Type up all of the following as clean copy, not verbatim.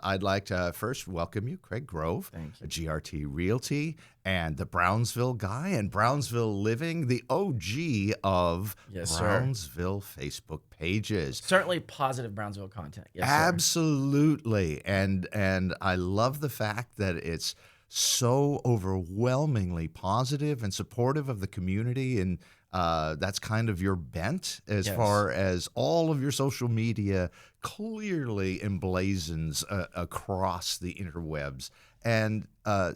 I'd like to first welcome you, Craig Grove, GRT Realty, and the Brownsville guy and Brownsville Living, the OG of Brownsville Facebook pages. Certainly positive Brownsville content. Yes, Absolutely. And I love the fact that it's so overwhelmingly positive and supportive of the community, and that's kind of your bent as far as all of your social media clearly emblazons across the interwebs. And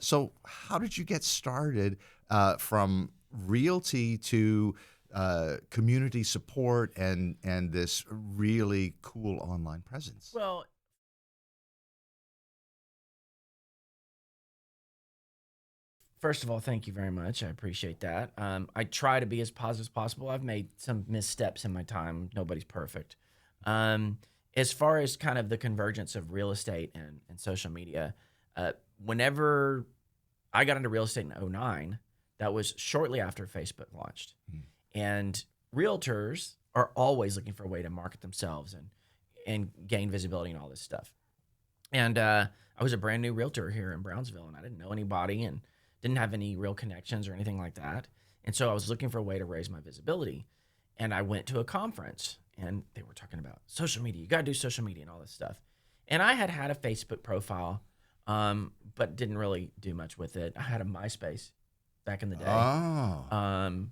so how did you get started from realty to community support and this really cool online presence? Well, first of all, thank you very much. I appreciate that. I try to be as positive as possible. I've made some missteps in my time. Nobody's perfect. As far as kind of the convergence of real estate and social media, whenever I got into real estate in 2009, that was shortly after Facebook launched. And realtors are always looking for a way to market themselves and gain visibility and all this stuff. And I was a brand new realtor here in Brownsville, and I didn't know anybody and didn't have any real connections or anything like that. And so I was looking for a way to raise my visibility. And I went to a conference, and they were talking about social media. You got to do social media and all this stuff. And I had a Facebook profile, but didn't really do much with it. I had a MySpace back in the day. Oh.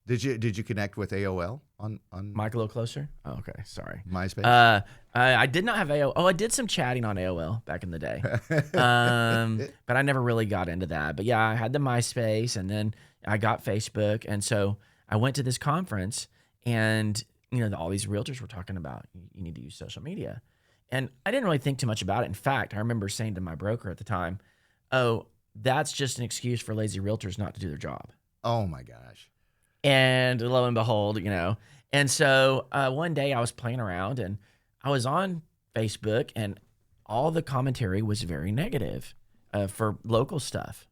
Did you connect with AOL on Mike, a little closer? Oh, okay. Sorry. MySpace? I did not have AOL. Oh, I did some chatting on AOL back in the day. But I never really got into that. But yeah, I had the MySpace, and then I got Facebook. And so I went to this conference, and all these realtors were talking about you need to use social media. And I didn't really think too much about it. In fact, I remember saying to my broker at the time, oh, that's just an excuse for lazy realtors not to do their job. Oh my gosh. And lo and behold, And so one day I was playing around, and I was on Facebook, and all the commentary was very negative for local stuff.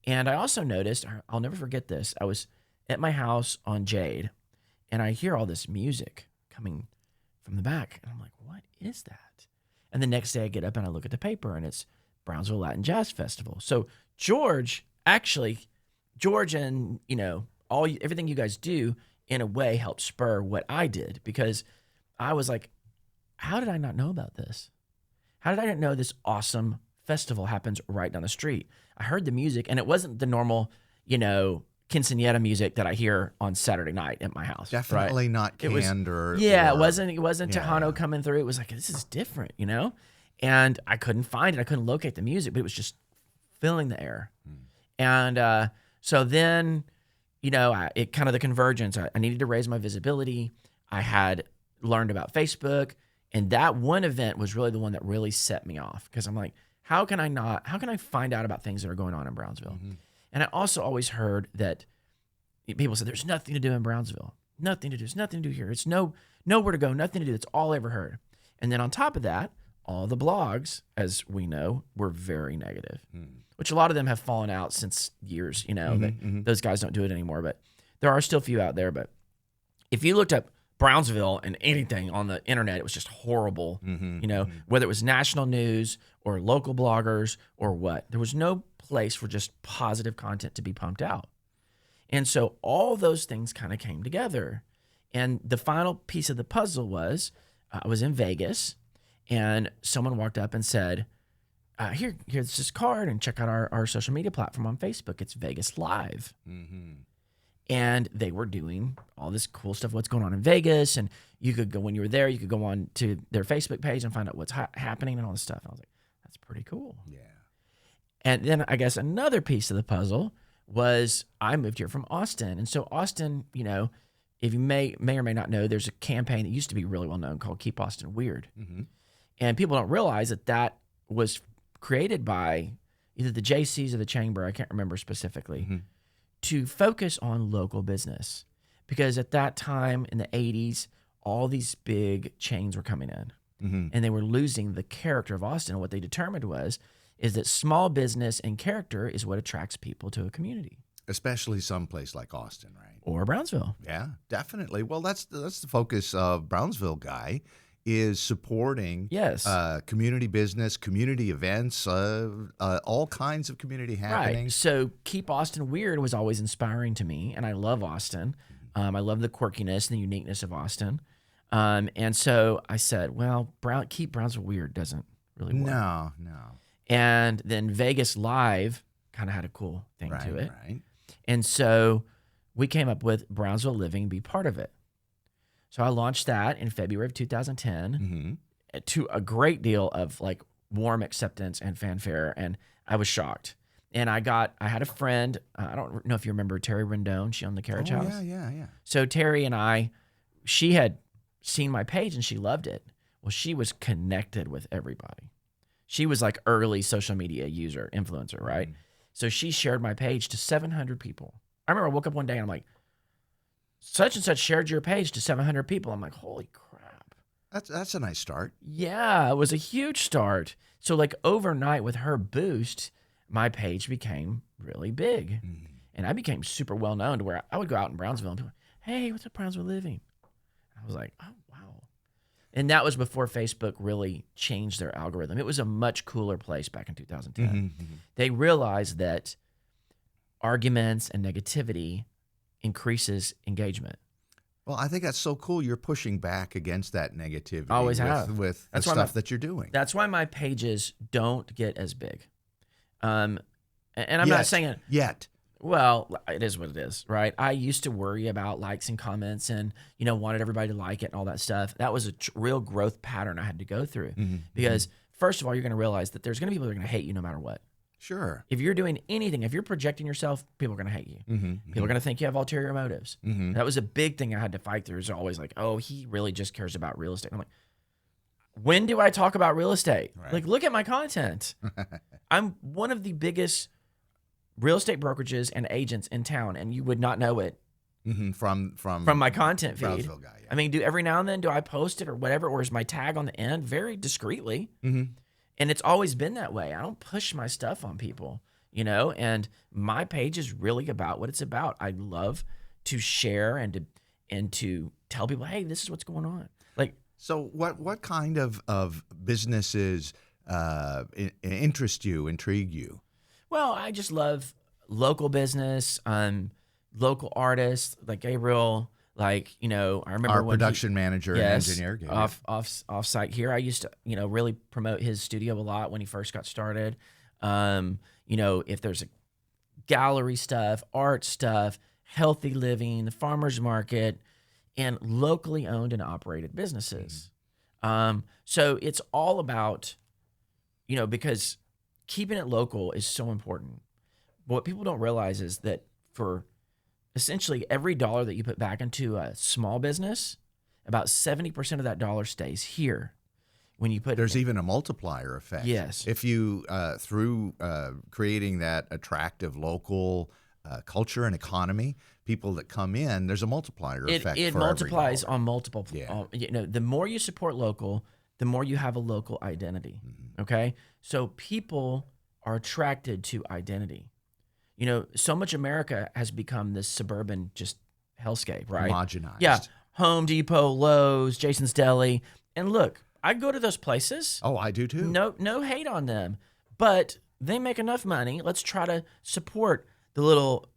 And I also noticed, I'll never forget this, I was at my house on Jade, and I hear all this music coming from the back. And I'm like, what is that? And the next day I get up and I look at the paper, and it's Brownsville Latin Jazz Festival. So George and, everything you guys do in a way helped spur what I did, because I was like, how did I not know about this? How did I not know this awesome festival happens right down the street? I heard the music, and it wasn't the normal, quinceañera music that I hear on Saturday night at my house. Definitely right? not canned it wasn't Tejano coming through. It was like, this is different, And I couldn't find it. I couldn't locate the music, but it was just filling the air. And so then, it kind of the convergence. I needed to raise my visibility. I had learned about Facebook, and that one event was really the one that really set me off, because I'm like, how can I find out about things that are going on in Brownsville? And I also always heard that people said, there's nothing to do in Brownsville. Nothing to do. There's nothing to do here. It's nowhere to go, nothing to do. That's all I ever heard. And then on top of that, all the blogs, as we know, were very negative, which a lot of them have fallen out since years, those guys don't do it anymore, but there are still a few out there. But if you looked up Brownsville and anything on the internet, it was just horrible, whether it was national news or local bloggers or what, there was no place for just positive content to be pumped out. And so all those things kind of came together. And the final piece of the puzzle was, I was in Vegas, and someone walked up and said, here's this card, and check out our social media platform on Facebook. It's Vegas Live. And they were doing all this cool stuff, what's going on in Vegas. And you could go, when you were there, you could go on to their Facebook page and find out what's happening and all this stuff. And I was like, that's pretty cool. Yeah. And then I guess another piece of the puzzle was I moved here from Austin. And so Austin, if you may or may not know, there's a campaign that used to be really well known called Keep Austin Weird. And people don't realize that was created by either the JCs or the Chamber, I can't remember specifically, to focus on local business. Because at that time in the 80s, all these big chains were coming in, and they were losing the character of Austin. And what they determined is that small business and character is what attracts people to a community. Especially someplace like Austin, right? Or Brownsville. Yeah, definitely. Well, that's the focus of Brownsville Guy, is supporting Yes. community business, community events, all kinds of community happenings. Right. So Keep Austin Weird was always inspiring to me, and I love Austin. I love the quirkiness and the uniqueness of Austin. And so I said, well, Keep Brownsville Weird doesn't really work. No. And then Vegas Live kind of had a cool thing to it. Right. And so we came up with Brownsville Living be part of it. So I launched that in February of 2010 to a great deal of like warm acceptance and fanfare. And I was shocked. And I had a friend, I don't know if you remember Terry Rendon, she owned the Carriage House. Yeah. So Terry and she had seen my page and she loved it. Well, she was connected with everybody. She was like early social media user, influencer, right? So she shared my page to 700 people. I remember I woke up one day and I'm like, such and such shared your page to 700 people. I'm like, holy crap. That's a nice start. Yeah, it was a huge start. So like overnight with her boost, my page became really big. And I became super well known to where I would go out in Brownsville and be like, hey, what's up, Brownsville Living? I was like, oh, wow. And that was before Facebook really changed their algorithm. It was a much cooler place back in 2010. They realized that arguments and negativity increases engagement. Well, I think that's so cool. You're pushing back against that negativity. Always have. With the stuff that you're doing. That's why my pages don't get as big. And I'm not saying it yet. Well, it is what it is, right? I used to worry about likes and comments and, wanted everybody to like it and all that stuff. That was a real growth pattern I had to go through because first of all, you're going to realize that there's going to be people that are going to hate you no matter what. Sure. If you're doing anything, if you're projecting yourself, people are going to hate you. People are going to think you have ulterior motives. That was a big thing I had to fight through. Is always like, oh, he really just cares about real estate. I'm like, when do I talk about real estate? Right. Like, look at my content. I'm one of the biggest real estate brokerages and agents in town, and you would not know it from my content feed. Brownsville guy. Yeah. I mean, every now and then do I post it or whatever, or is my tag on the end very discreetly? And it's always been that way. I don't push my stuff on people, and my page is really about what it's about. I love to share and to tell people, hey, this is what's going on. Like, so what kind of businesses interest you, intrigue you? Well, I just love local business, local artists like Gabriel. Like, I remember our when production manager and engineer, Gabriel. off site here. I used to, really promote his studio a lot when he first got started. If there's a gallery stuff, art stuff, healthy living, the farmer's market, and locally owned and operated businesses. So it's all about, because keeping it local is so important. What people don't realize is that for essentially every dollar that you put back into a small business, about 70% of that dollar stays here. When you put There's even a multiplier effect. Yes. If you, through creating that attractive local culture and economy, people that come in, there's a multiplier effect. It for multiplies every on multiple. Yeah. The more you support local, the more you have a local identity. Okay, so people are attracted to identity. So much America has become this suburban just hellscape, right? Homogenized. Yeah, Home Depot, Lowe's, Jason's Deli, and look, I go to those places. Oh, I do too. No hate on them, but they make enough money. Let's try to support the little,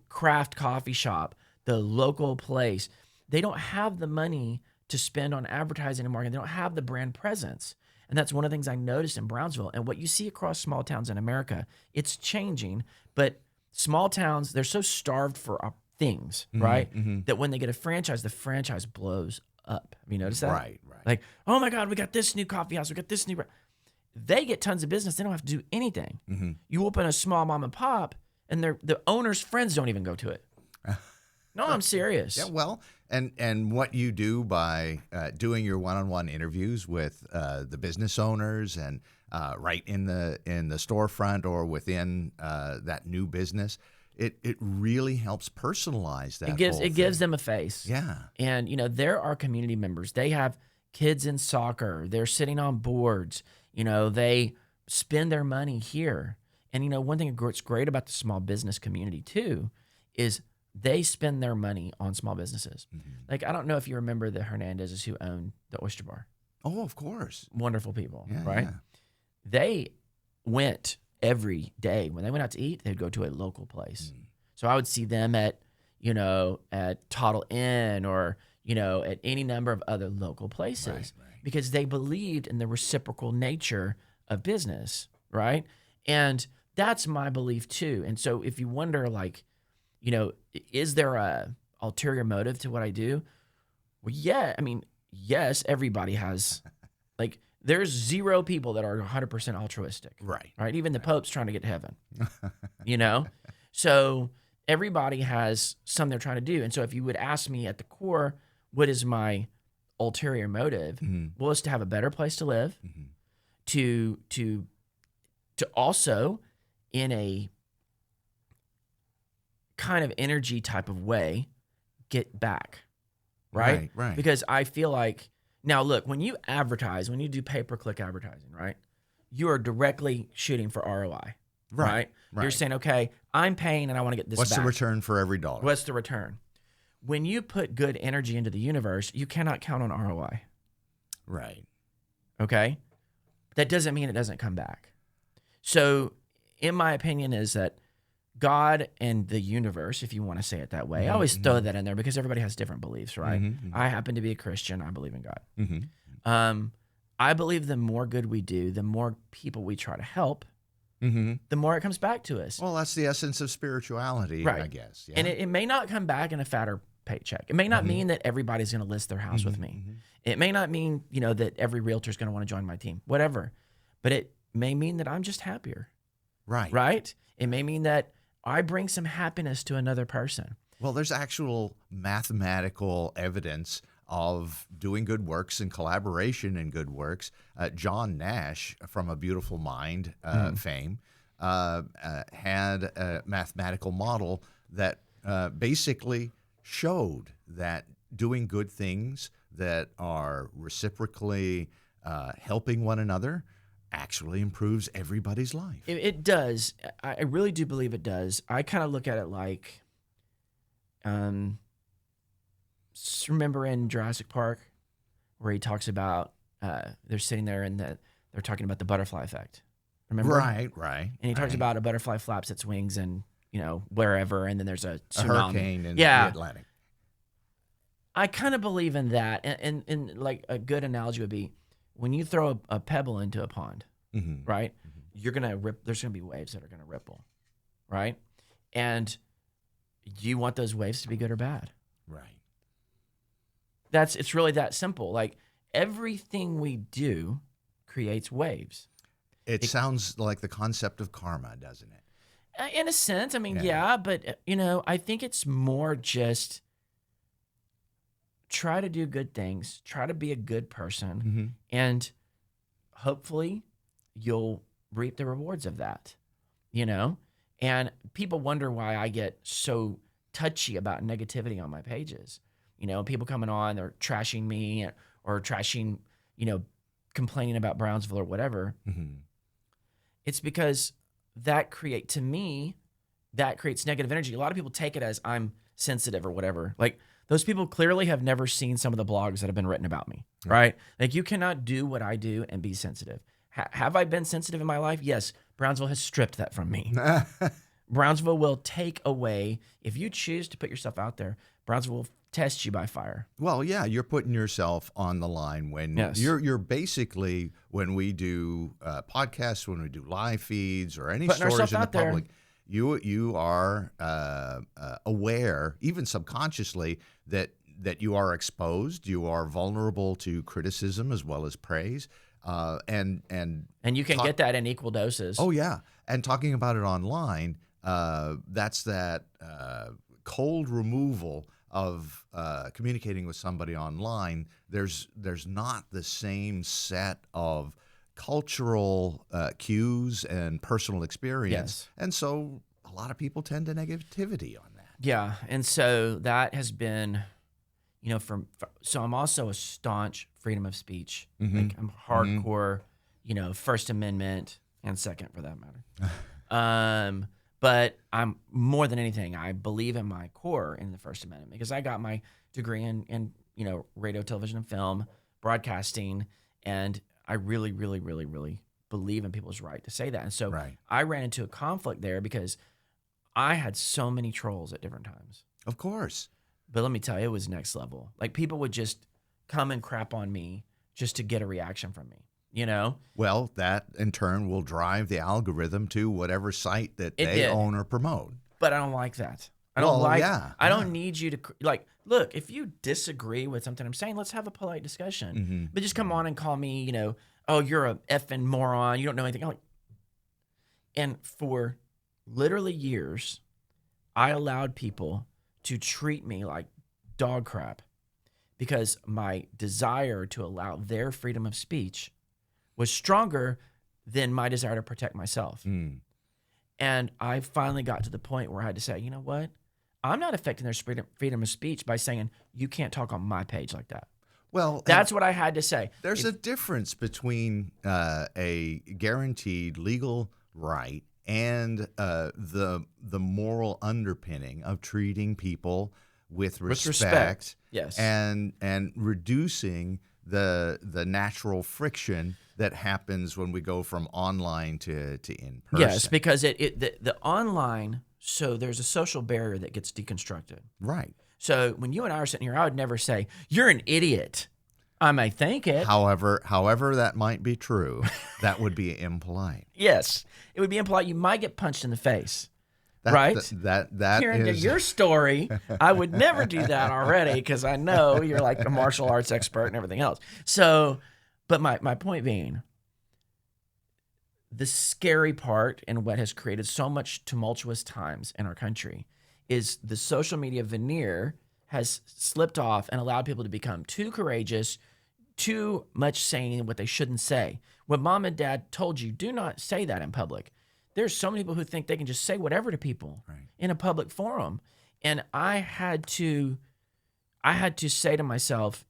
craft coffee shop, the local place. They don't have the money to spend on advertising and marketing. They don't have the brand presence. And that's one of the things I noticed in Brownsville. And what you see across small towns in America, it's changing. But small towns, they're so starved for things, right? That when they get a franchise, the franchise blows up. Have you noticed that? Right. Like, oh my God, we got this new coffee house. We got this new. They get tons of business. They don't have to do anything. You open a small mom and pop, and the owner's friends don't even go to it. No, I'm serious. Yeah, well, and what you do by doing your one-on-one interviews with the business owners and right in the storefront or within that new business, it really helps personalize that. It gives them a face. Yeah, and there are community members. They have kids in soccer. They're sitting on boards. They spend their money here. And one thing that's great about the small business community too is they spend their money on small businesses. Like, I don't know if you remember the Hernandezes who owned the Oyster Bar. Oh, of course. Wonderful people, Yeah, right? yeah. They went every day. When they went out to eat, they'd go to a local place. So I would see them at Toddle Inn or, at any number of other local places because they believed in the reciprocal nature of business, right? And that's my belief too. And so if you wonder, like, is there a ulterior motive to what I do? Well, yeah. I mean, yes, everybody has, like, there's zero people that are 100% altruistic. Right. Even the Pope's trying to get to heaven, So everybody has something they're trying to do. And so if you would ask me at the core, what is my ulterior motive? Well, it's to have a better place to live, to also in a kind of energy type of way, get back, right? Right. Because I feel like, now look, when you advertise, when you do pay-per-click advertising, right, you are directly shooting for ROI, right? You're saying, okay, I'm paying and I want to get this What's back. the return for every dollar? What's the return? When you put good energy into the universe, you cannot count on ROI. Right. Okay? That doesn't mean it doesn't come back. So, in my opinion, is that God and the universe, if you want to say it that way, I always throw that in there because everybody has different beliefs, right? I happen to be a Christian. I believe in God. I believe the more good we do, the more people we try to help, the more it comes back to us. Well, that's the essence of spirituality, Right. I guess. Yeah. And it may not come back in a fatter paycheck. It may not mean that everybody's going to list their house with me. It may not mean, that every realtor is going to want to join my team, whatever. But it may mean that I'm just happier. Right? It may mean that I bring some happiness to another person. Well, there's actual mathematical evidence of doing good works and collaboration in good works. John Nash from A Beautiful Mind fame had a mathematical model that basically showed that doing good things that are reciprocally helping one another actually improves everybody's life. It does. I really do believe it does. I kind of look at it like, remember in Jurassic Park where he talks about they're sitting there and they're talking about the butterfly effect. Remember? Right. And he talks about a butterfly flaps its wings and wherever, and then there's a tsunami. Hurricane in the Atlantic. I kind of believe in that, and like a good analogy would be when you throw a pebble into a pond, right? You're gonna rip. There's gonna be waves that are gonna ripple, right? And you want those waves to be good or bad, right? It's really that simple. Like everything we do creates waves. It sounds like the concept of karma, doesn't it? In a sense, I mean, yeah, but I think it's more just try to do good things, try to be a good person, and hopefully you'll reap the rewards of that, And people wonder why I get so touchy about negativity on my pages. People coming on, they're trashing me or trashing, complaining about Brownsville or whatever. It's because that creates negative energy. A lot of people take it as I'm sensitive or whatever. Like those people clearly have never seen some of the blogs that have been written about me, right? Like you cannot do what I do and be sensitive. Have I been sensitive in my life? Yes. Brownsville has stripped that from me. Brownsville will take away, if you choose to put yourself out there, Brownsville will test you by fire. Well, yeah, you're putting yourself on the line when you're basically, when we do podcasts, when we do live feeds or any Putting stories in the there. public, you are aware, even subconsciously, that you are exposed, you are vulnerable to criticism as well as praise, and you can get that in equal doses. Oh yeah, and talking about it online, that's that cold removal of communicating with somebody online. There's not the same set of cultural cues and personal experience, and so a lot of people tend to negativity on that. Yeah, and so that has been, so I'm also a staunch freedom of speech. Like I'm hardcore, First Amendment and Second for that matter. But I'm more than anything, I believe in my core in the First Amendment because I got my degree in radio, television, and film, broadcasting, and I really, really, really, really believe in people's right to say that. And so Right. I ran into a conflict there because I had so many trolls at different times. Of course. But let me tell you, it was next level. Like people would just come and crap on me just to get a reaction from me, Well, that in turn will drive the algorithm to whatever site that It they did. own or promote. But I don't like that. I don't need you to look, if you disagree with something I'm saying, let's have a polite discussion. But just come on and call me, oh, you're a effing moron. You don't know anything. And for literally years, I allowed people to treat me like dog crap because my desire to allow their freedom of speech was stronger than my desire to protect myself. And I finally got to the point where I had to say, you know what? I'm not affecting their freedom of speech by saying, you can't talk on my page like that. Well, That's what I had to say. There's a difference between a guaranteed legal right and the moral underpinning of treating people with respect. Yes. And reducing the natural friction that happens when we go from online to in person. Yes, because the online, so there's a social barrier that gets deconstructed. Right. So when you and I are sitting here, I would never say, you're an idiot. I may think it. However that might be true, that would be impolite. Yes. It would be impolite. You might get punched in the face. Right? That Hearing is your story, I would never do that already because I know you're like a martial arts expert and everything else. So, but my point being, the scary part and what has created so much tumultuous times in our country is the social media veneer has slipped off and allowed people to become too courageous, too much saying what they shouldn't say. When mom and dad told you, do not say that in public. There's so many people who think they can just say whatever to people in a public forum. And I had to say to myself,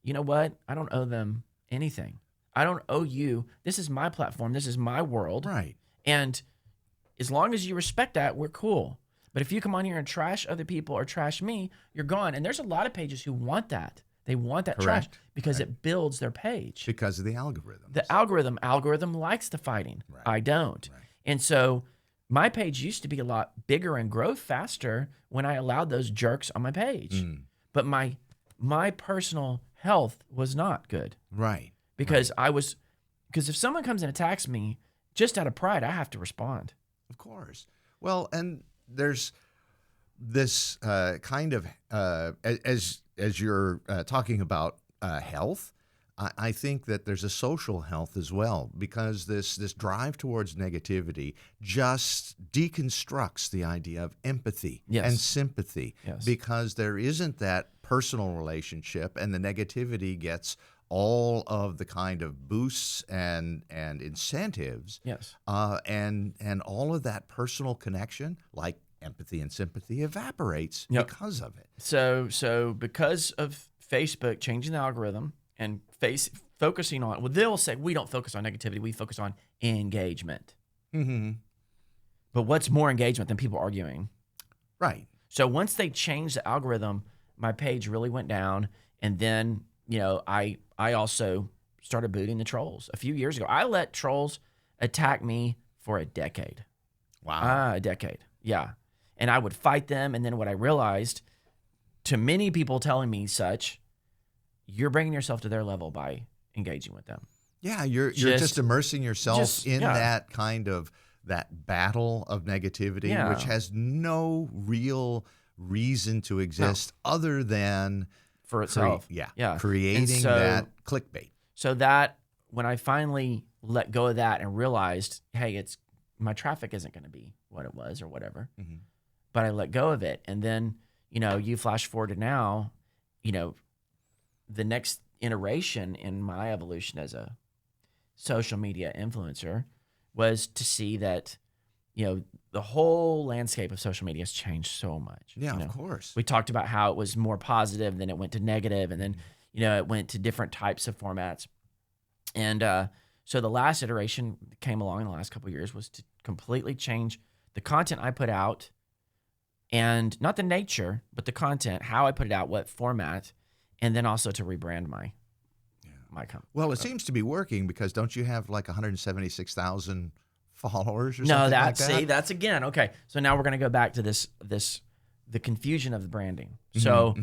you know what? I don't owe them anything. I don't owe you. This is my platform. This is my world. right. And as long as you respect that, we're cool. But if you come on here and trash other people or trash me, you're gone. And there's a lot of pages who want that. They want that trash because it builds their page. Because of the algorithm. The algorithm likes the fighting. Right. I don't. Right. And so my page used to be a lot bigger and grow faster when I allowed those jerks on my page. But my personal health was not good. Right. Because if someone comes and attacks me just out of pride, I have to respond. Of course. Well, and there's this kind of as you're talking about health, I think that there's a social health as well, because this drive towards negativity just deconstructs the idea of empathy and sympathy, because there isn't that personal relationship, and the negativity gets all of the kind of boosts and incentives, and all of that personal connection, like empathy and sympathy, evaporates because of it. So because of Facebook changing the algorithm and focusing on, they'll say we don't focus on negativity, we focus on engagement. But what's more engagement than people arguing? Right. So once they changed the algorithm, my page really went down, and then I also started booting the trolls a few years ago. I let trolls attack me for a decade. Wow. A decade. Yeah. And I would fight them. And then what I realized, to many people telling me such, you're bringing yourself to their level by engaging with them. Yeah, you're just immersing yourself in that kind of that battle of negativity, which has no real reason to exist other than for itself. Creating that clickbait. So that when I finally let go of that and realized, hey, my traffic isn't going to be what it was or whatever, but I let go of it. And then, you flash forward to now, the next iteration in my evolution as a social media influencer was to see that, the whole landscape of social media has changed so much. Yeah, of course. We talked about how it was more positive, then it went to negative, and then, it went to different types of formats. And so the last iteration came along in the last couple of years was to completely change the content I put out, and not the nature, but the content, how I put it out, what format, and then also to rebrand my company. Well, it seems to be working because don't you have like 176,000 followers or No, something like that? see, that's again, okay. So now we're going to go back to the confusion of the branding. So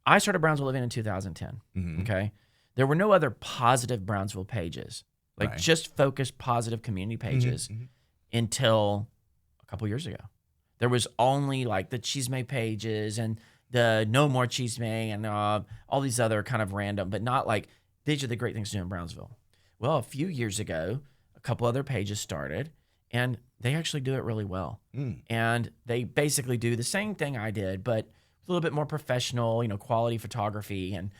I started Brownsville Living in 2010, okay? There were no other positive Brownsville pages, like just focused positive community pages until a couple years ago. There was only like the Chisme pages and the No More Chisme and all these other kind of random, but not like, these are the great things to do in Brownsville. Well, a few years ago, a couple other pages started, and they actually do it really well. And they basically do the same thing I did, but a little bit more professional, quality photography and,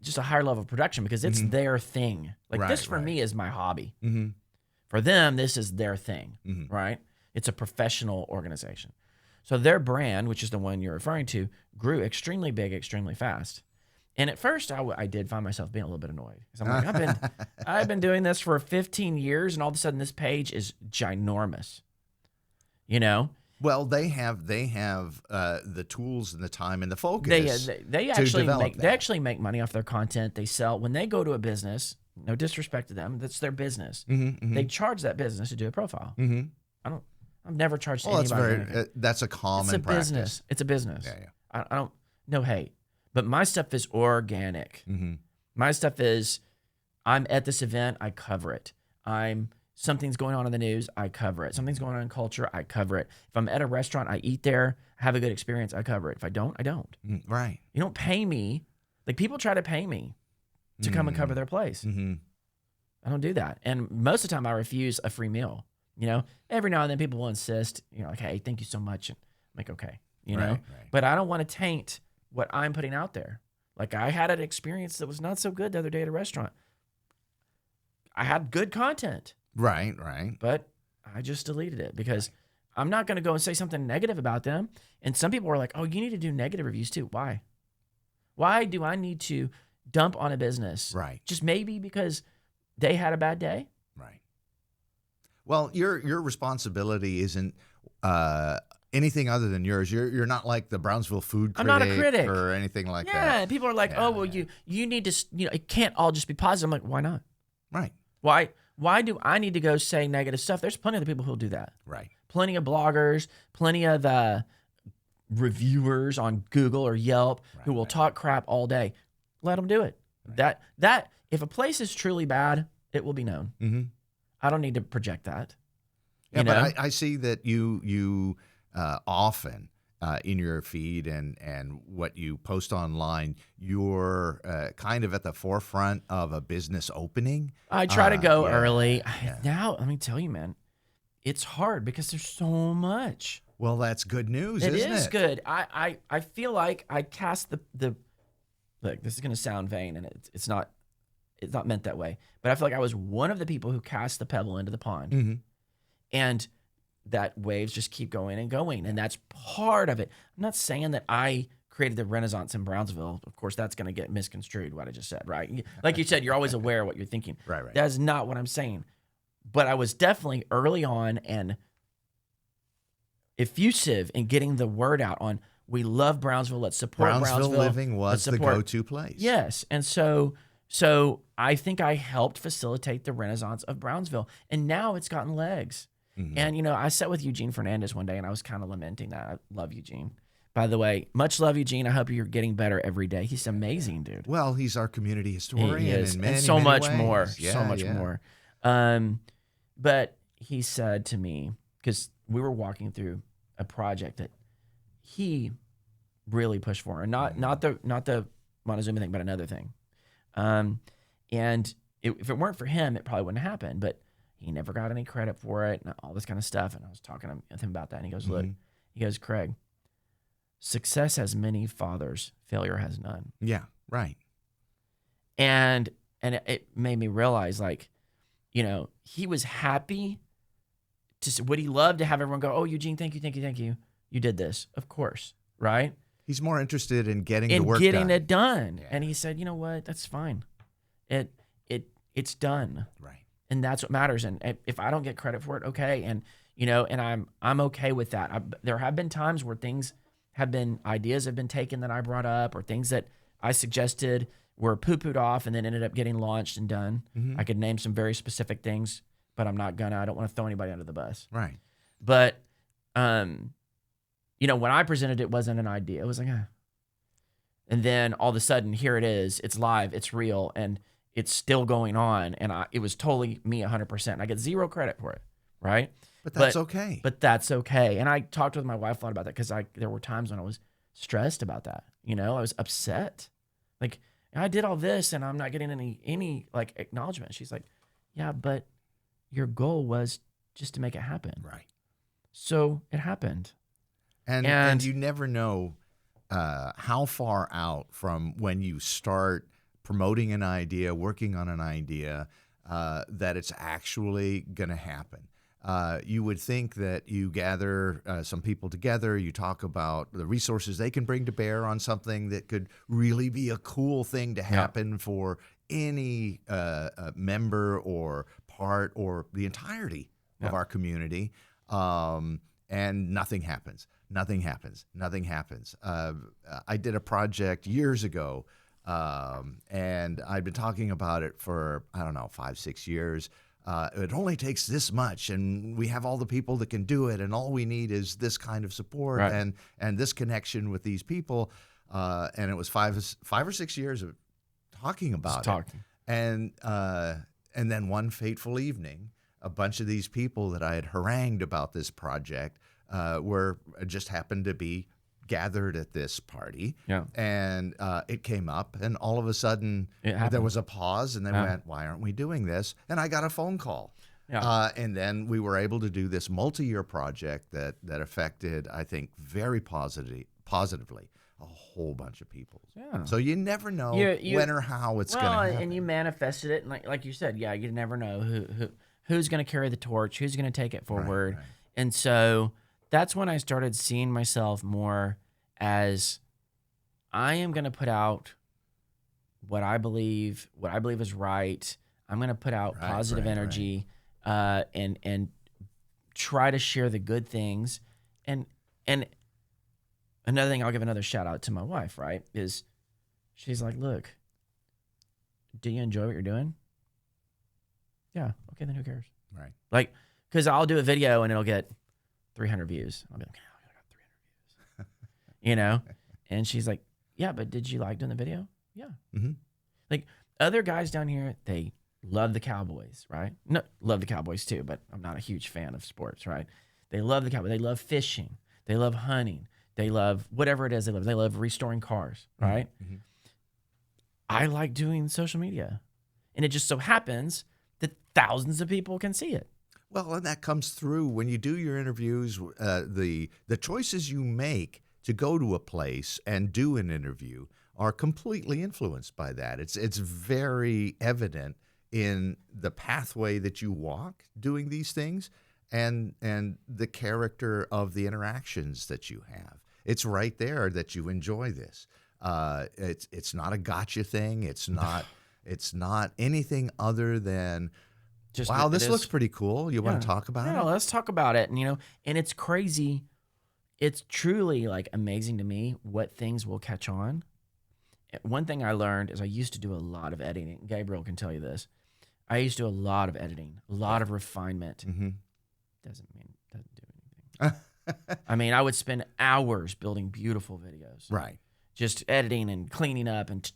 just a higher level of production because it's their thing. Like this for me is my hobby. For them, this is their thing, right? It's a professional organization. So their brand, which is the one you're referring to, grew extremely big, extremely fast. And at first, I did find myself being a little bit annoyed. Because I'm like, I've been doing this for 15 years, and all of a sudden this page is ginormous. Well, they have the tools and the time and the focus. They actually make money off their content. They sell when they go to a business. No disrespect to them, that's their business. They charge that business to do a profile. I've never charged anybody. That's a common practice. Business. It's a business. Yeah. I don't no hate, but my stuff is organic. My stuff is, I'm at this event, I cover it. Something's going on in the news, I cover it. Something's going on in culture, I cover it. If I'm at a restaurant, I eat there, have a good experience, I cover it. If I don't, I don't. Right. You don't pay me. Like people try to pay me to come and cover their place. I don't do that. And most of the time I refuse a free meal. Every now and then people will insist, like, hey, thank you so much. And I'm like, okay, know, but I don't want to taint what I'm putting out there. Like I had an experience that was not so good the other day at a restaurant. I had good content. Right. But I just deleted it because I'm not going to go and say something negative about them. And some people are like, oh, you need to do negative reviews too. Why? Why do I need to dump on a business? Right. Just maybe because they had a bad day? Right. Well, your responsibility isn't anything other than yours. You're not like the Brownsville food critic. I'm not a critic or anything like that. Yeah, people are like, you need to, it can't all just be positive. I'm like, why not? Right. Why do I need to go say negative stuff? There's plenty of people who'll do that. Right. Plenty of bloggers, plenty of reviewers on Google or Yelp who will talk crap all day. Let them do it. Right. That if a place is truly bad, it will be known. I don't need to project that. Yeah, but I see that you often in your feed and what you post online, you're kind of at the forefront of a business opening. I try to go early. Now, let me tell you, man, it's hard because there's so much. Well, that's good news, isn't it? It is good. I feel like I cast the look, this is going to sound vain, and it's not meant that way. But I feel like I was one of the people who cast the pebble into the pond. And that waves just keep going and going. And that's part of it. I'm not saying that I created the Renaissance in Brownsville. Of course, that's going to get misconstrued, what I just said, right? Like you said, you're always aware of what you're thinking. Right. That is not what I'm saying. But I was definitely early on and effusive in getting the word out on, we love Brownsville, let's support Brownsville. Living was the go-to place. Yes. And so I think I helped facilitate the Renaissance of Brownsville. And now it's gotten legs. And, I sat with Eugene Fernandez one day, and I was kind of lamenting that. I love Eugene. By the way, much love, Eugene. I hope you're getting better every day. He's amazing, dude. Well, he's our community historian. He is. In many, and so many much ways. more. Yeah, so much more. But he said to me, because we were walking through a project that he really pushed for, and not the Montezuma thing, but another thing. And if it weren't for him, it probably wouldn't happen. But he never got any credit for it and all this kind of stuff. And I was talking with him about that. And he goes, look, Craig, success has many fathers, failure has none. Yeah, right. And it made me realize, like, he was happy would he love to have everyone go, oh, Eugene, thank you. You did this. Of course, right? He's more interested in getting the work done. Getting it done. Yeah. And he said, you know what? That's fine. It's done. Right. And that's what matters. And if I don't get credit for it, okay. And, you know, and I'm okay with that. There have been times where ideas have been taken that I brought up, or things that I suggested were poo-pooed off and then ended up getting launched and done. I could name some very specific things, but I don't want to throw anybody under the bus. Right. But, you know, when I presented it wasn't an idea. It was like, and then all of a sudden, here it is. It's live. It's real. And it's still going on. And it was totally me 100%. I get zero credit for it, right? But that's okay. But that's okay. And I talked with my wife a lot about that, because there were times when I was stressed about that. You know, I was upset. Like, I did all this and I'm not getting any like acknowledgement. She's like, yeah, but your goal was just to make it happen. Right. So it happened. And you never know how far out from when you start promoting an idea, working on an idea, that it's actually going to happen. You would think that you gather some people together, you talk about the resources they can bring to bear on something that could really be a cool thing to happen for any member or part or the entirety of our community, and nothing happens. Nothing happens. Nothing happens. I did a project years ago, and I'd been talking about it for, 5-6 years. It only takes this much, and we have all the people that can do it, and all we need is this kind of support and this connection with these people. And it was 5 or 6 years of talking about it. And then one fateful evening, a bunch of these people that I had harangued about this project just happened to be gathered at this party, and it came up, and all of a sudden there was a pause, and they went, "Why aren't we doing this?" And I got a phone call, and then we were able to do this multi-year project that affected, I think, very positively a whole bunch of people. So you never know when or how it's going to happen. And you manifested it, and like you said, you never know who's going to carry the torch, who's going to take it forward, and so that's when I started seeing myself more as, I am going to put out what I believe is right. I'm going to put out positive energy, and try to share the good things. And another thing, I'll give another shout out to my wife, right, is she's like, look, do you enjoy what you're doing? Yeah. Okay, then who cares? Right. Like, because I'll do a video and it'll get 300 views. I'll be like, oh, I got 300 views. You know? And she's like, yeah, but did you like doing the video? Yeah. Mm-hmm. Like, other guys down here, they love the Cowboys, right? No, love the Cowboys too, but I'm not a huge fan of sports, right? They love the Cowboys. They love fishing. They love hunting. They love whatever it is they love. They love restoring cars, right? Mm-hmm. I like doing social media. And it just so happens that thousands of people can see it. Well, and that comes through when you do your interviews. The choices you make to go to a place and do an interview are completely influenced by that. It's very evident in the pathway that you walk doing these things, and the character of the interactions that you have. It's right there that you enjoy this. It's not a gotcha thing. It's not anything other than, just, wow, this looks pretty cool. You want to talk about it? Yeah, let's talk about it. And, and it's crazy. It's truly like amazing to me what things will catch on. One thing I learned is I used to do a lot of editing. Gabriel can tell you this. I used to do a lot of editing, a lot of refinement. Mm-hmm. Doesn't do anything. I mean, I would spend hours building beautiful videos. Right. Just editing and cleaning up and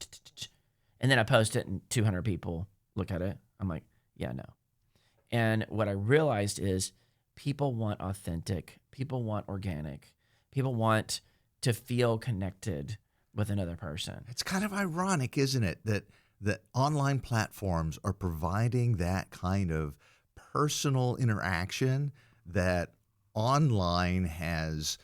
then I post it and 200 people look at it. I'm like, yeah, no. And what I realized is people want authentic, people want organic, people want to feel connected with another person. It's kind of ironic, isn't it, that online platforms are providing that kind of personal interaction that online has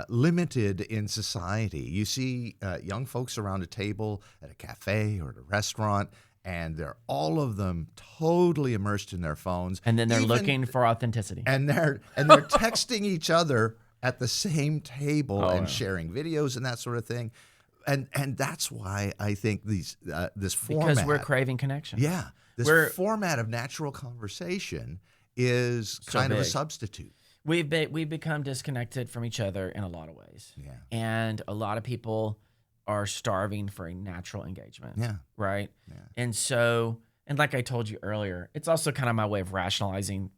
limited in society. You see young folks around a table at a cafe or at a restaurant, and they're all of them totally immersed in their phones. And then they're looking for authenticity. And they're texting each other at the same table and sharing videos and that sort of thing. And that's why I think this format, because we're craving connection. Yeah, This format of natural conversation is So kind of a big. substitute. We've become disconnected from each other in a lot of ways. Yeah. And a lot of people are starving for a natural engagement. Yeah. Right? Yeah. And so, and like I told you earlier, it's also kind of my way of rationalizing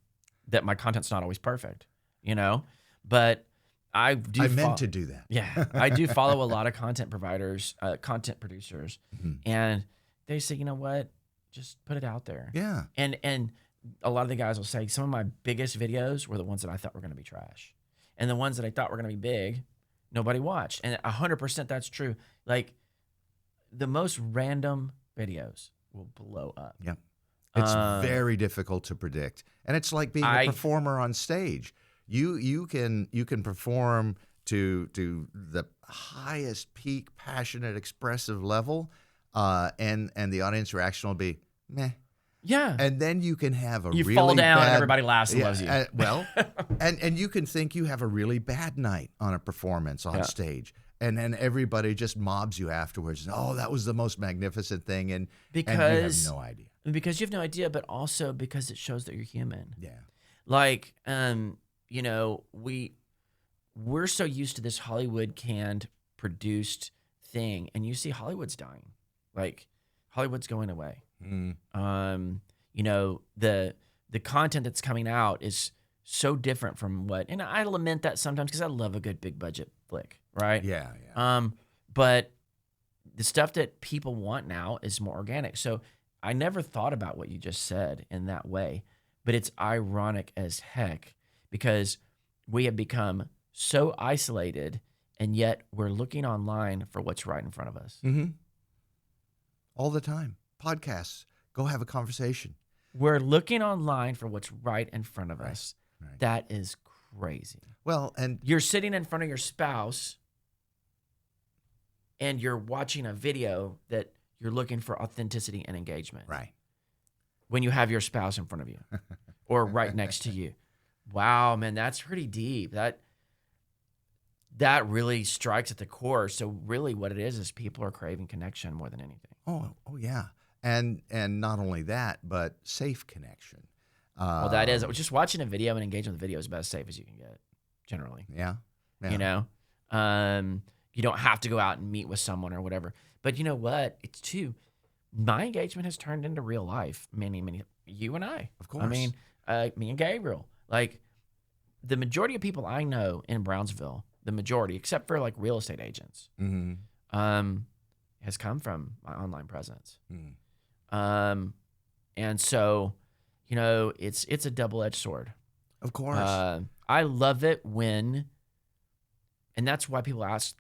that my content's not always perfect, you know? But I meant to do that. Yeah. I do follow a lot of content providers, content producers, and they say, you know what? Just put it out there. Yeah. And a lot of the guys will say some of my biggest videos were the ones that I thought were going to be trash. And the ones that I thought were going to be big, nobody watched. And 100% that's true. Like the most random videos will blow up. Yeah. It's very difficult to predict. And it's like being a performer on stage. You can perform to the highest peak, passionate, expressive level, and the audience reaction will be meh. Yeah. And then you can have you really fall down bad, and everybody laughs and loves you. Well, and you can think you have a really bad night on a performance on stage. And then everybody just mobs you afterwards. Oh, that was the most magnificent thing. And you have no idea. Because you have no idea, but also because it shows that you're human. Yeah. Like, you know, we're so used to this Hollywood canned produced thing, and you see Hollywood's dying. Like Hollywood's going away. You know, the content that's coming out is so different from what, and I lament that sometimes because I love a good big budget flick, right? Yeah. But the stuff that people want now is more organic. So I never thought about what you just said in that way, but it's ironic as heck because we have become so isolated, and yet we're looking online for what's right in front of us. All the time. Podcasts. Go have a conversation. We're looking online for what's right in front of us. Right. That is crazy. Well, and you're sitting in front of your spouse and you're watching a video that you're looking for authenticity and engagement. Right. When you have your spouse in front of you or right next to you. Wow, man, that's pretty deep. That really strikes at the core. So really what it is people are craving connection more than anything. Oh yeah. And not only that, but safe connection. Well, that is just watching a video and engaging with the video is about as safe as you can get, generally. Yeah. You know, you don't have to go out and meet with someone or whatever. But you know what? It's too. My engagement has turned into real life. Many, you and I. Of course. I mean, me and Gabriel. Like the majority of people I know in Brownsville, the majority, except for like real estate agents, has come from my online presence. And so, you know, it's a double-edged sword. Of course. I love it when, and that's why people ask,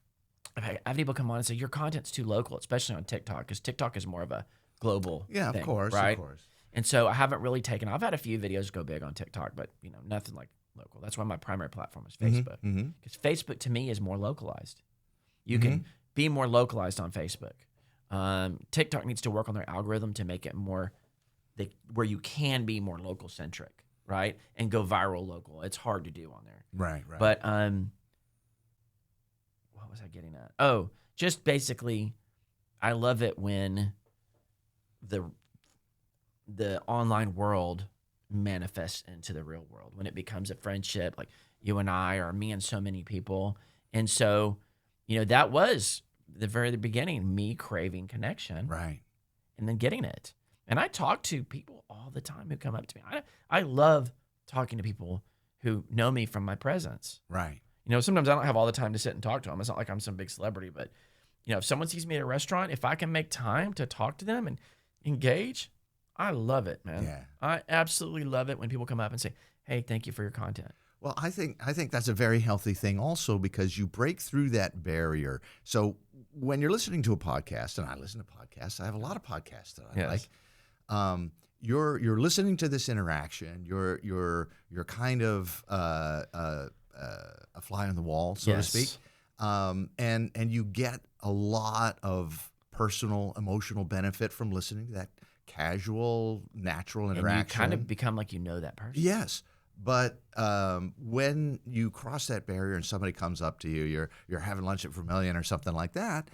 I have people come on and say, your content's too local, especially on TikTok, because TikTok is more of a global thing, of course, right? Of course. And so I haven't really I've had a few videos go big on TikTok, but, you know, nothing like local. That's why my primary platform is Facebook. Because Facebook, to me, is more localized. You can be more localized on Facebook. TikTok needs to work on their algorithm to make it more, where you can be more local centric, right? And go viral local. It's hard to do on there. Right. But what was I getting at? Oh, just basically, I love it when the online world manifests into the real world, when it becomes a friendship, like you and I, or me and so many people. And so, you know, that was the very beginning, me craving connection, Right. and then getting it. And I talk to people all the time who come up to me. I love talking to people who know me from my presence. Right. You know, sometimes I don't have all the time to sit and talk to them. It's not like I'm some big celebrity, but, you know, if someone sees me at a restaurant, if I can make time to talk to them and engage, I love it, man. Yeah. I absolutely love it when people come up and say, hey, thank you for your content. Well, I think that's a very healthy thing also, because you break through that barrier. So when you're listening to a podcast, and I listen to podcasts, I have a lot of podcasts that I like. You're listening to this interaction. You're kind of a fly on the wall, so to speak, and you get a lot of personal, emotional benefit from listening to that casual, natural interaction. And you kind of become like you know that person. Yes. But when you cross that barrier and somebody comes up to you, you're having lunch at Vermilion or something like that,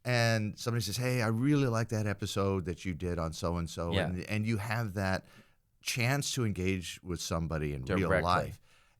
and somebody says, hey, I really like that episode that you did on so-and-so, Yeah. and you have that chance to engage with somebody in real Directly. life.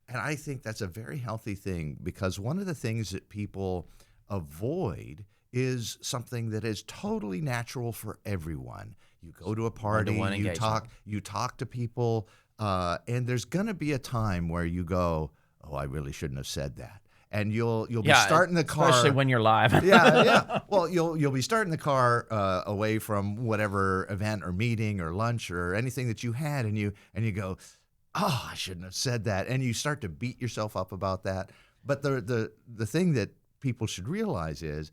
And I think that's a very healthy thing, because one of the things that people avoid is something that is totally natural for everyone. You go to a party, One-to-one you engagement. talk to people, and there's going to be a time where you go, oh, I really shouldn't have said that. And you'll be starting the car, especially when you're live. yeah. Well, you'll be starting the car away from whatever event or meeting or lunch or anything that you had, and you go, oh, I shouldn't have said that, and you start to beat yourself up about that. But the thing that people should realize is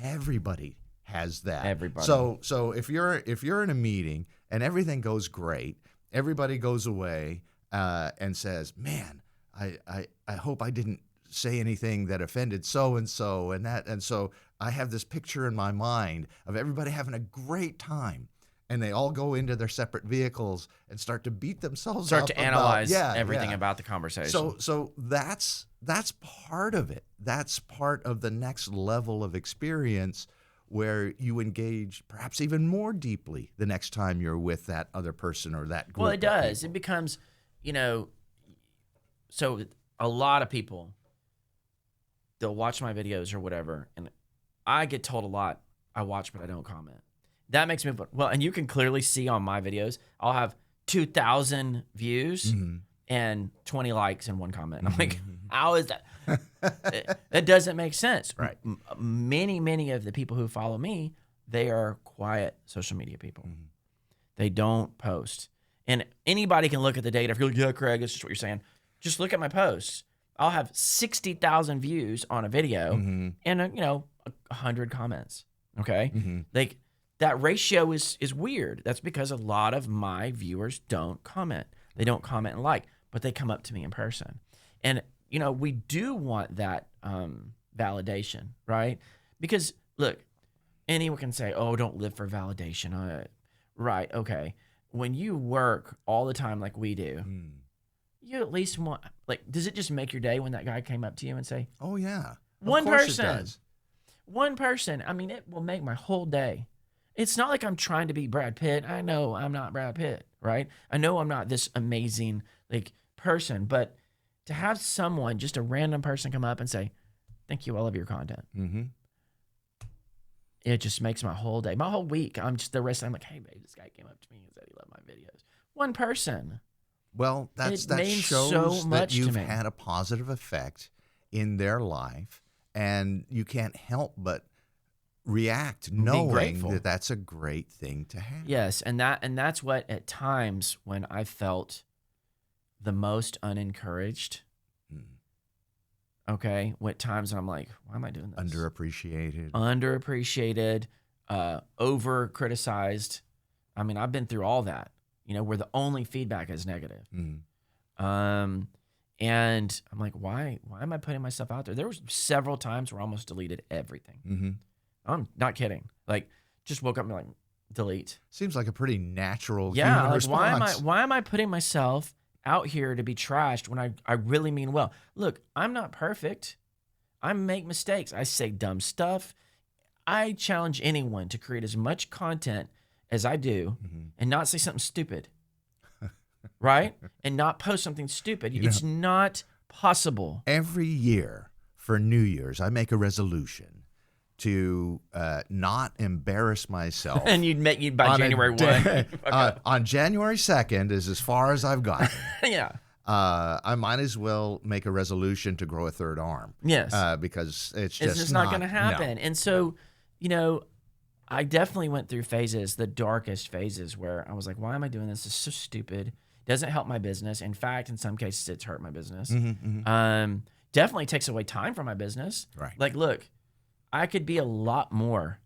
everybody has that. Everybody. So if you're in a meeting and everything goes great, everybody goes away and says, man, I hope I didn't say anything that offended so-and-so and so I have this picture in my mind of everybody having a great time, and they all go into their separate vehicles and start to beat themselves up. Start to analyze everything yeah. about the conversation. So that's part of it. That's part of the next level of experience, where you engage perhaps even more deeply the next time you're with that other person or that group. Well, it does. Of It becomes, so a lot of people, they'll watch my videos or whatever, and I get told a lot, I watch but I don't comment. That makes me, well, and you can clearly see on my videos, I'll have 2,000 views and 20 likes and 1 comment. I'm like, how is that? That doesn't make sense. Right. Many of the people who follow me, they are quiet social media people. They don't post. And anybody can look at the data. If you're like, yeah, Craig, that's just what you're saying. Just look at my posts. I'll have 60,000 views on a video and 100 comments. Okay, like that ratio is weird. That's because a lot of my viewers don't comment. They don't comment and like, but they come up to me in person. And we do want that validation, right? Because look, anyone can say, "Oh, don't live for validation." Right? Okay. When you work all the time like we do. You at least want, does it just make your day when that guy came up to you and say, oh yeah, one of course person, it does. One person, I mean, it will make my whole day. It's not like I'm trying to be Brad Pitt. I know I'm not Brad Pitt, right? I know I'm not this amazing person, but to have someone, just a random person, come up and say, thank you, I love your content. It just makes my whole day, my whole week. I'm like, hey babe, this guy came up to me and said he loved my videos. One person. Well, that means shows so much that to you've me. had a positive effect in their life, and you can't help but react knowing grateful. that that's a great thing to have. Yes, and that's what at times when I felt the most unencouraged. Okay, what times I'm like, why am I doing this? Underappreciated, over criticized. I mean, I've been through all that. Where the only feedback is negative. And I'm like, why am I putting myself out there? There was several times where I almost deleted everything. I'm not kidding. Just woke up and delete. Seems like a pretty natural human response. Why am I putting myself out here to be trashed when I really mean well? Look, I'm not perfect. I make mistakes. I say dumb stuff. I challenge anyone to create as much content as I do and not say something stupid, right? And not post something stupid. It's not possible. Every year for New Year's, I make a resolution to not embarrass myself. And you'd by January 1. On January 2nd is as far as I've gotten. Yeah. I might as well make a resolution to grow a third arm. Yes. Because it's just not going to happen. No. And so, I definitely went through phases, the darkest phases, where I was like, why am I doing this? This is so stupid. It doesn't help my business. In fact, in some cases, it's hurt my business. Definitely takes away time from my business. Right. Look, I could be a lot more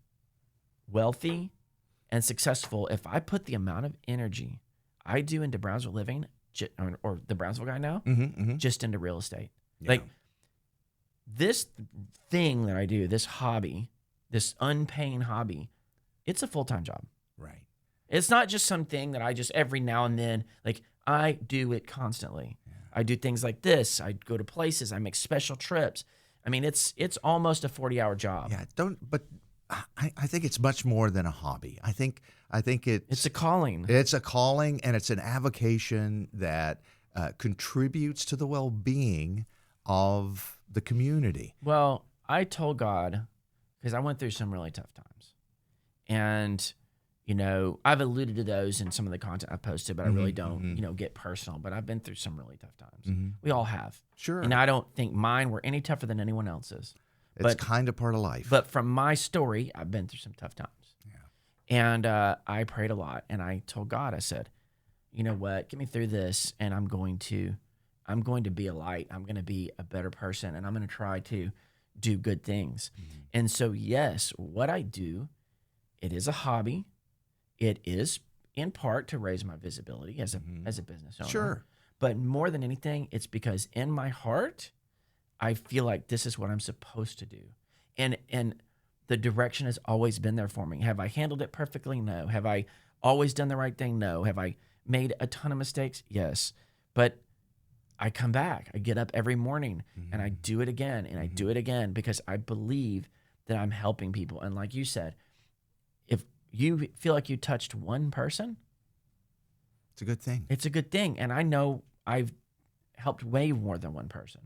wealthy and successful if I put the amount of energy I do into Brownsville living, or the Brownsville guy now, just into real estate. Yeah. This thing that I do, this hobby, this unpaying hobby, it's a full-time job. Right. It's not just something that I just every now and then, I do it constantly. Yeah. I do things like this. I go to places. I make special trips. I mean, it's almost a 40-hour job. Yeah. But I think it's much more than a hobby. I think It's a calling. It's a calling, and it's an avocation that contributes to the well-being of the community. Well, I told God, because I went through some really tough times. And, I've alluded to those in some of the content I've posted, but I really don't, get personal. But I've been through some really tough times. We all have. Sure. And I don't think mine were any tougher than anyone else's. It's kind of part of life. But from my story, I've been through some tough times. Yeah. And I prayed a lot, and I told God, I said, you know what, get me through this, and I'm going to be a light. I'm going to be a better person, and I'm going to try to do good things. And so, yes, what I do, it is a hobby. It is in part to raise my visibility as a business owner. Sure. But more than anything, it's because in my heart, I feel like this is what I'm supposed to do. And the direction has always been there for me. Have I handled it perfectly? No. Have I always done the right thing? No. Have I made a ton of mistakes? Yes. But I come back. I get up every morning and I do it again and I do it again because I believe that I'm helping people. And like you said, if you feel like you touched one person, it's a good thing. It's a good thing. And I know I've helped way more than one person.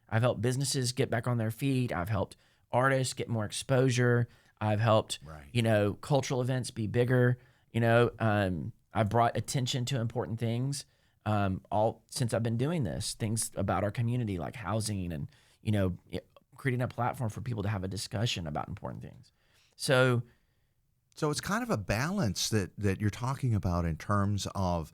I've helped businesses get back on their feet. I've helped artists get more exposure. I've helped, cultural events be bigger. I've brought attention to important things all since I've been doing this, things about our community like housing and, creating a platform for people to have a discussion about important things. So it's kind of a balance that you're talking about in terms of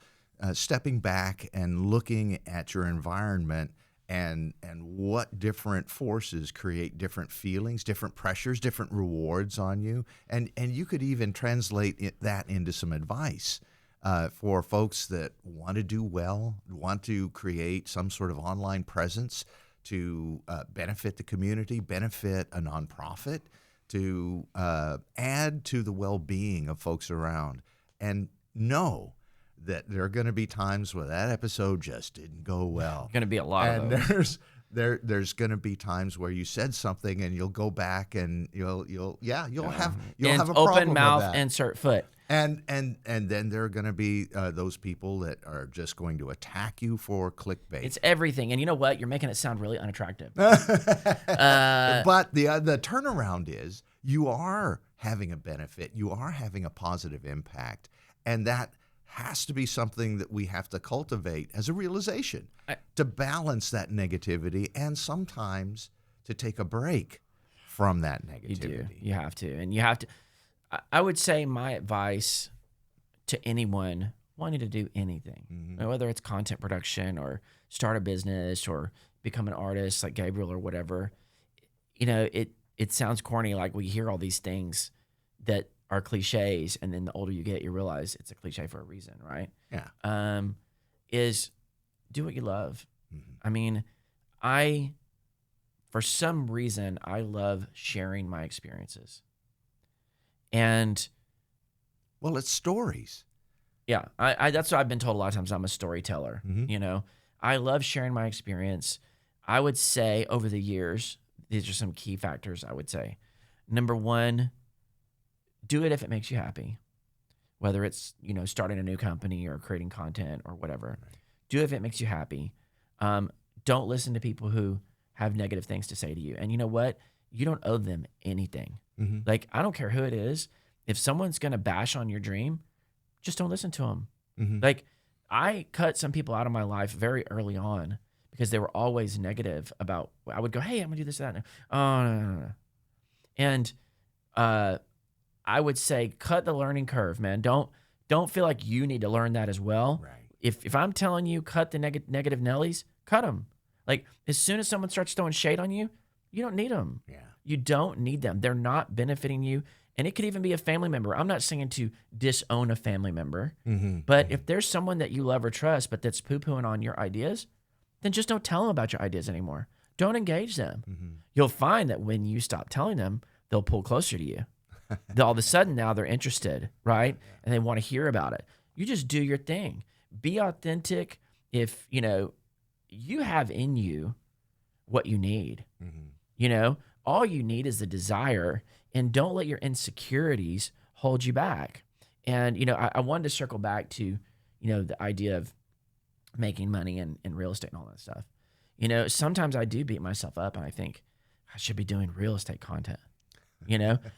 stepping back and looking at your environment and what different forces create different feelings, different pressures, different rewards on you. And you could even translate that into some advice for folks that want to do well, want to create some sort of online presence to benefit the community, benefit a nonprofit, to add to the well-being of folks around, and know that there are going to be times where that episode just didn't go well. Going to be a lot of those. There's going to be times where you said something and you'll go back and you'll have a problem open mouth, with that. insert foot. And then there are going to be those people that are just going to attack you for clickbait. It's everything. And you know what? You're making it sound really unattractive. But the turnaround is you are having a benefit. You are having a positive impact. And that has to be something that we have to cultivate as a realization to balance that negativity and sometimes to take a break from that negativity. You do. You have to. And you have to. I would say my advice to anyone wanting to do anything, whether it's content production or start a business or become an artist like Gabriel or whatever, it sounds corny. Like we hear all these things that are cliches, and then the older you get, you realize it's a cliche for a reason, right? Yeah. Is do what you love. I mean, for some reason, I love sharing my experiences. And well, it's stories. Yeah, I that's what I've been told a lot of times. I'm a storyteller. I love sharing my experience. I would say over the years, these are some key factors. I would say, number one, do it if it makes you happy, whether it's starting a new company or creating content or whatever. Right. Do it if it makes you happy. Don't listen to people who have negative things to say to you. And you know what? You don't owe them anything. Like, I don't care who it is. If someone's going to bash on your dream, just don't listen to them. Like, I cut some people out of my life very early on because they were always negative about, I would go, hey, I'm going to do this, that. Oh, no. And I would say cut the learning curve, man. Don't feel like you need to learn that as well. Right. If I'm telling you cut the negative Nellies, cut them. Like, as soon as someone starts throwing shade on you, you don't need them. Yeah. You don't need them. They're not benefiting you. And it could even be a family member. I'm not saying to disown a family member, but if there's someone that you love or trust, but that's poo-pooing on your ideas, then just don't tell them about your ideas anymore. Don't engage them. You'll find that when you stop telling them, they'll pull closer to you. All of a sudden now they're interested, right? And they want to hear about it. You just do your thing. Be authentic. If, you have in you what you need, all you need is the desire and don't let your insecurities hold you back. And, I wanted to circle back to, the idea of making money in real estate and all that stuff. Sometimes I do beat myself up and I think I should be doing real estate content.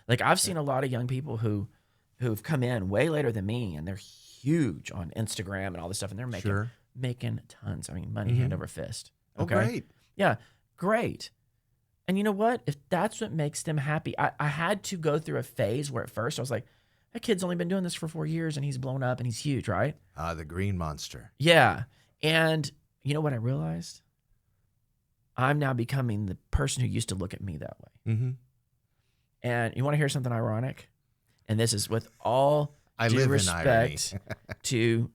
Like I've seen a lot of young people who've come in way later than me, and they're huge on Instagram and all this stuff, and they're making tons. I mean, money hand over fist. Okay. Oh, great. Yeah, great. And you know what? If that's what makes them happy, I had to go through a phase where at first I was like, that kid's only been doing this for 4 years and he's blown up and he's huge, right? The green monster. Yeah. And you know what I realized? I'm now becoming the person who used to look at me that way. Mm-hmm. And you want to hear something ironic? And this is with all due respect to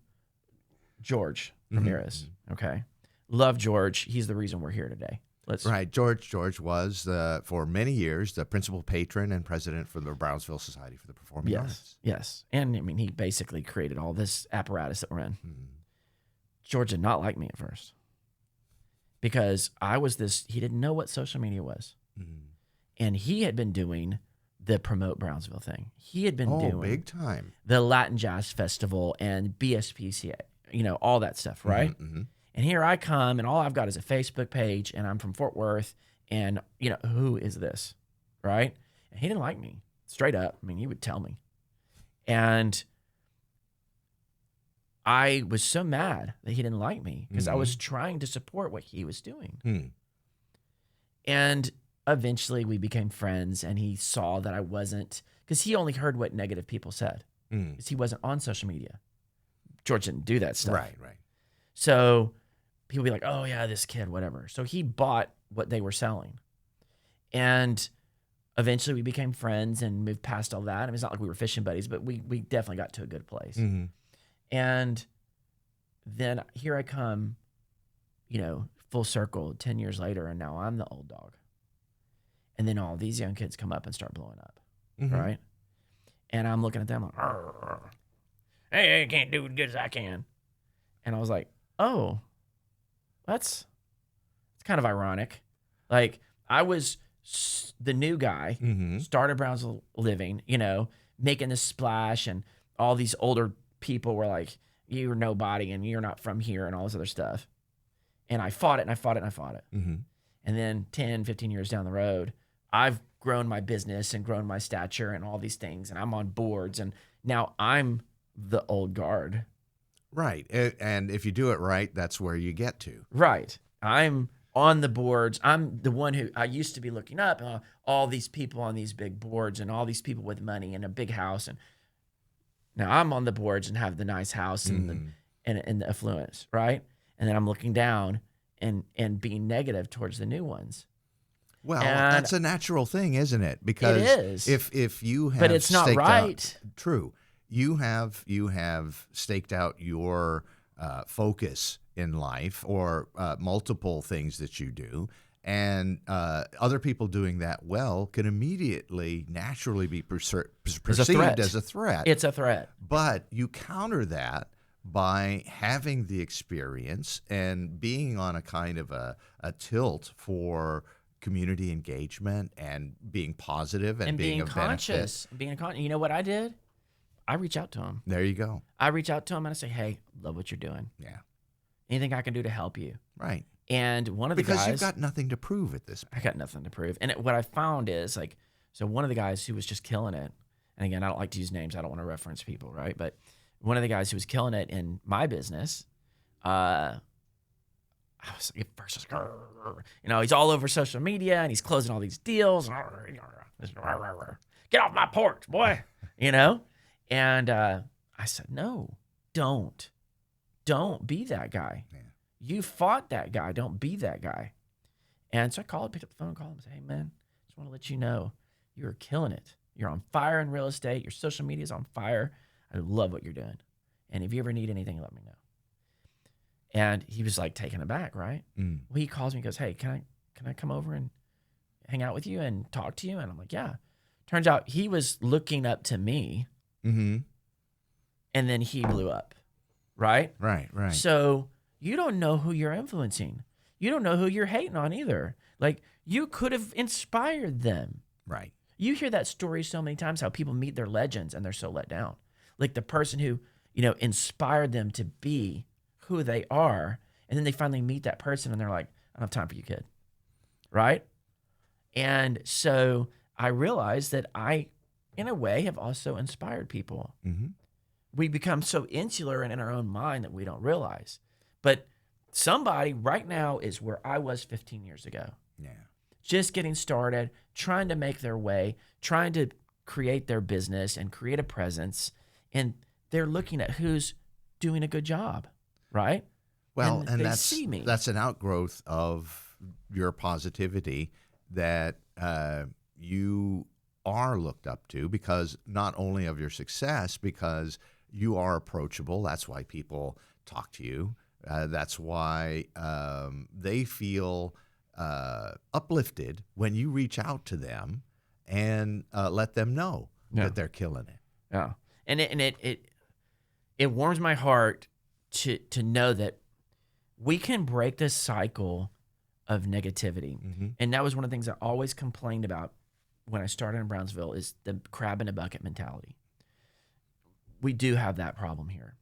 George Ramirez. Okay. Love George. He's the reason we're here today. Right. George was, for many years, the principal patron and president for the Brownsville Society for the Performing Arts. Yes. And I mean, he basically created all this apparatus that we're in. George did not like me at first because he didn't know what social media was. And he had been doing the Promote Brownsville thing. He had been doing big time the Latin Jazz Festival and BSPCA, all that stuff, right? And here I come, and all I've got is a Facebook page, and I'm from Fort Worth, and, who is this, right? And he didn't like me, straight up. I mean, he would tell me. And I was so mad that he didn't like me because I was trying to support what he was doing. And eventually we became friends, and he saw that I wasn't, because he only heard what negative people said, because he wasn't on social media. George didn't do that stuff. Right. So people be like, oh, yeah, this kid, whatever. So he bought what they were selling. And eventually we became friends and moved past all that. I mean, it's not like we were fishing buddies, but we definitely got to a good place. And then here I come, full circle 10 years later, and now I'm the old dog. And then all these young kids come up and start blowing up, right? And I'm looking at them like, hey, I can't do as good as I can. And I was like, oh, it's kind of ironic. Like, I was the new guy, started Brownsville Living, making this splash, and all these older people were like, you're nobody and you're not from here and all this other stuff. And I fought it and I fought it and I fought it. And then 10, 15 years down the road, I've grown my business and grown my stature and all these things, and I'm on boards, and now I'm the old guard. Right. And if you do it right, that's where you get to. Right. I'm on the boards. I'm the one who I used to be looking up all these people on these big boards and all these people with money and a big house. And now I'm on the boards and have the nice house and the affluence, right? And then I'm looking down and being negative towards the new ones. Well, that's a natural thing, isn't it? Because it is. If you have, but it's not right. True. You have staked out your focus in life, or multiple things that you do, and other people doing that well can immediately, naturally be perceived as a threat. It's a threat. But you counter that by having the experience and being on a kind of a tilt for community engagement and being positive and being conscious. Being conscious. You know what I did? I reach out to him. There you go. I reach out to him and I say, hey, love what you're doing. Yeah. Anything I can do to help you. Right. And one of the guys... Because you've got nothing to prove at this point. I got nothing to prove. And what I found is, so one of the guys who was just killing it, and again, I don't like to use names. I don't want to reference people, right? But one of the guys who was killing it in my business, I was at first, he's all over social media and he's closing all these deals. Get off my porch, boy, And I said, no, don't be that guy. Yeah. You fought that guy. Don't be that guy. And so I picked up the phone and called him and said, hey, man, just want to let you know you're killing it. You're on fire in real estate. Your social media is on fire. I love what you're doing. And if you ever need anything, let me know. And he was like taken aback, right? Well, he calls me and goes, hey, can I come over and hang out with you and talk to you? And I'm like, yeah. Turns out he was looking up to me. And then he blew up, right? Right. So you don't know who you're influencing. You don't know who you're hating on either. Like, you could have inspired them. Right. You hear that story so many times, how people meet their legends and they're so let down. Like the person who, you know, inspired them to be who they are. And then they finally meet that person and they're like, I don't have time for you, kid. Right? And so I realized that I, in a way, have also inspired people. Mm-hmm. We become so insular and in our own mind that we don't realize. But somebody right now is where I was 15 years ago. Yeah. Just getting started, trying to make their way, trying to create their business and create a presence. And they're looking at who's doing a good job, right? Well, and they see me. that's an outgrowth of your positivity that you are looked up to, because not only of your success, because you are approachable. That's why people talk to you. That's why they feel uplifted when you reach out to them and let them know that they're killing it. Yeah, and it warms my heart to know that we can break this cycle of negativity. Mm-hmm. And that was one of the things I always complained about when I started in Brownsville, is the crab in a bucket mentality. We do have that problem here.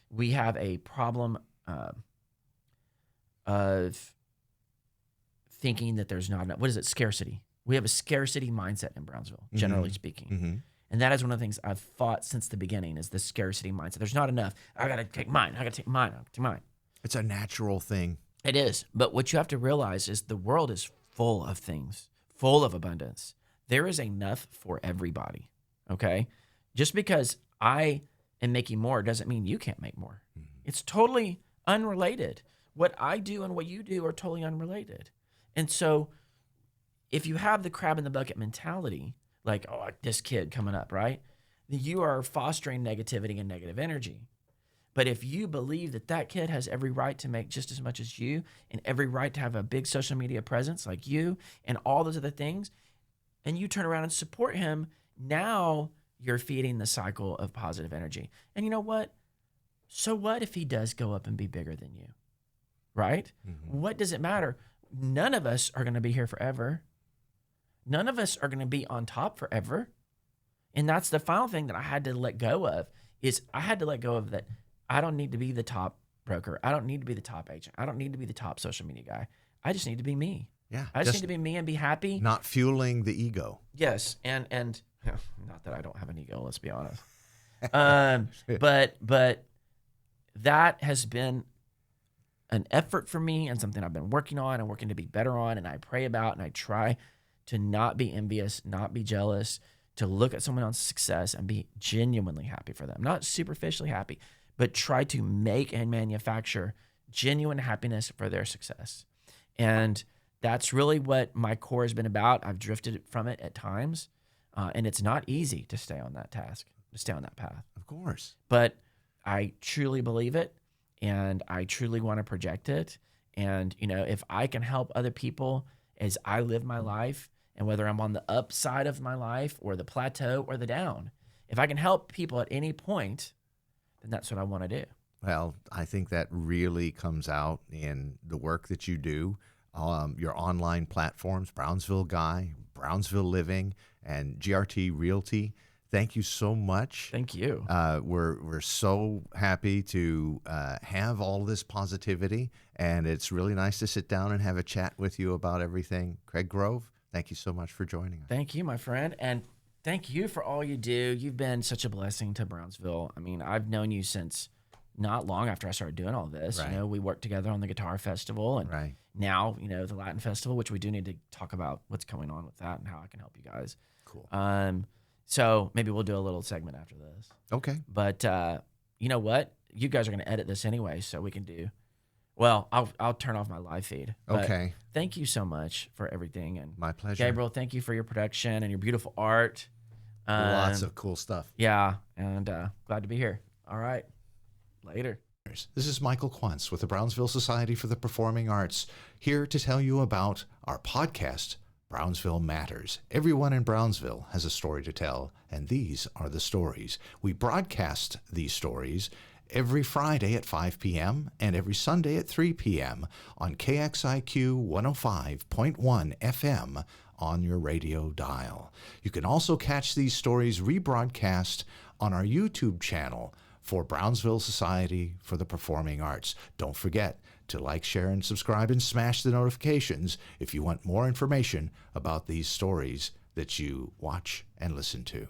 We have a problem of thinking that there's not enough. What is it? Scarcity. We have a scarcity mindset in Brownsville, generally speaking. Mm-hmm. And that is one of the things I've fought since the beginning, is the scarcity mindset. There's not enough. I got to take mine. I got to take mine. I got to take mine. It's a natural thing. It is. But what you have to realize is the world is full of things, full of abundance. There is enough for everybody, okay? Just because I am making more doesn't mean you can't make more. Mm-hmm. It's totally unrelated. What I do and what you do are totally unrelated. And so if you have the crab in the bucket mentality, like, oh, this kid coming up, right? You are fostering negativity and negative energy. But if you believe that that kid has every right to make just as much as you, and every right to have a big social media presence like you, and all those other things, and you turn around and support him, now you're feeding the cycle of positive energy. And you know what? So what if he does go up and be bigger than you, right? Mm-hmm. What does it matter? None of us are going to be here forever. None of us are going to be on top forever. And that's the final thing that I had to let go of, is I had to let go of that. I don't need to be the top broker. I don't need to be the top agent. I don't need to be the top social media guy. I just need to be me. Yeah. I just need to be me and be happy. Not fueling the ego. Yes. And not that I don't have an ego, let's be honest. But that has been an effort for me and something I've been working on and working to be better on. And I pray about, and I try to not be envious, not be jealous, to look at someone else's success and be genuinely happy for them. Not superficially happy, but try to make and manufacture genuine happiness for their success. And that's really what my core has been about. I've drifted from it at times, and it's not easy to stay on that task, to stay on that path. Of course. But I truly believe it, and I truly want to project it. And, you know, if I can help other people as I live my life, and whether I'm on the upside of my life or the plateau or the down, if I can help people at any point, then that's what I want to do. Well, I think that really comes out in the work that you do, your online platforms, Brownsville Guy, Brownsville Living, and GRT Realty. Thank you so much. Thank you. We're so happy to have all this positivity, and it's really nice to sit down and have a chat with you about everything. Craig Grove, thank you so much for joining us. Thank you, my friend, and thank you for all you do. You've been such a blessing to Brownsville. I mean, I've known you since not long after I started doing all this. Right. You know, we worked together on the guitar festival, and Right. now, you know, the Latin festival, which we do need to talk about what's going on with that and how I can help you guys. Cool. So maybe we'll do a little segment after this. Okay. But you know what? You guys are going to edit this anyway, so we can do. Well, I'll turn off my live feed. But Okay. thank you so much for everything, and My pleasure. Gabriel, thank you for your production and your beautiful art. Lots of cool stuff. Yeah, and glad to be here. All right, later. This is Michael Quantz with the Brownsville Society for the Performing Arts, here to tell you about our podcast, Brownsville Matters. Everyone in Brownsville has a story to tell, and these are the stories. We broadcast these stories every Friday at 5 p.m. and every Sunday at 3 p.m. on KXIQ 105.1 FM on your radio dial. You can also catch these stories rebroadcast on our YouTube channel for Brownsville Society for the Performing Arts. Don't forget to like, share, and subscribe, and smash the notifications if you want more information about these stories that you watch and listen to.